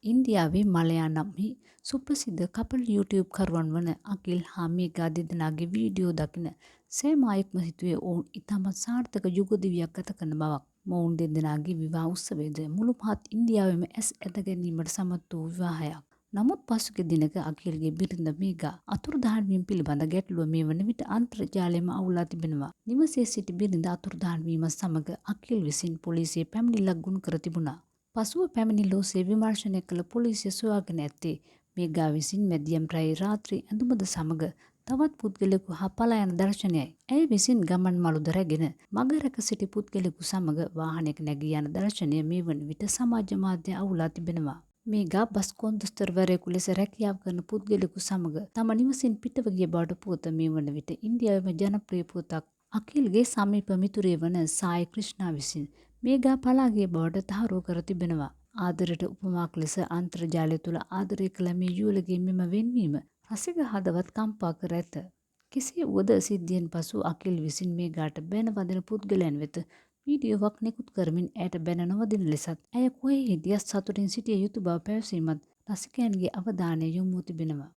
ඉන්දියාවේ මලයානම්හි සුප්‍රසිද්ධ couple YouTube කරුවන් වන අකිල් හා මේඝා දෙදෙනාගේ වීඩියෝ දකින සෑම අයෙක්ම සිතුවේ ඔවුන් ඉතාමත් සාර්ථක යුග දිවියක් ගත කරන බවක්. මොවුන් දෙදෙනාගේ විවාහ උත්සවයද මුළු මහත් ඉන්දියාවේම ඇස් ඇද ගැනීමට සමත් වූ විවාහයක්. නමුත් පසුගිය දිනක අකිල්ගේ බිරිඳ මේඝා අතුරුදහන් වීම පිළිබඳ ගැටලුව මේ වන විට අන්තර්ජාලයම අවුලා තිබෙනවා. නිවසේ සිටි බිරිඳ අතුරුදහන් වීම සමග අකිල් විසින් පොලිසියේ පැමිණිල්ලක් ගොනු කර තිබුණා. පසුව පැමිණිල්ල ඔස්සේ විමර්ශනය කළ පොලිසිය සොයාගෙන ඇත්තේ මේඝා විසින් මැදියම් රැයේ රාත්‍රී ඇඳුමද සමග තවත් පුද්ගලයෙකු හා පලා යන දර්ශනයයි. ඇය විසින් ගමන් මළුද රැගෙන මග රැක සිටි පුද්ගලයෙකු සමග වාහනයක නැගී යන දර්ශනය මේ වන විට සමාජ මාධ්‍ය අවුලා තිබෙනවා. මේඝා බස් කොන්දොස්තරවරයෙකු ලෙස රැකියාව කරන පුද්ගලයෙකු සමග තම නිවසින් පිටව ගිය බවට පුවත මේ වන විට ඉන්දියාවේම ජනප්‍රිය පුවතක්. අකිල්ගේ සමීප මිතුරිය වන සායි ක්‍රිෂ්නා විසින් මේඝා පලා ගිය බවට තහවුරු කර තිබෙනවා. ආදරයට උපමාවක් ලෙස අන්තර්ජාලය තුළ ආදරය කළ මේ යුවළගේ මෙම වෙන්වීම රසික හදවත් කම්පා කර ඇත. කෙසේ වුවද සිද්ධියෙන් පසු අකිල් විසින් මේඝාට බැන වදින පුද්ගලයන් වෙත වීඩියෝවක් නිකුත් කරමින් ඇයට බැන නොවදින ලෙසත් ඇය කොහේ හිටියත් සතුටින් සිටිය යුතු බව පැවසීමත් රසිකයන්ගේ අවධානය යොමුව තිබෙනවා.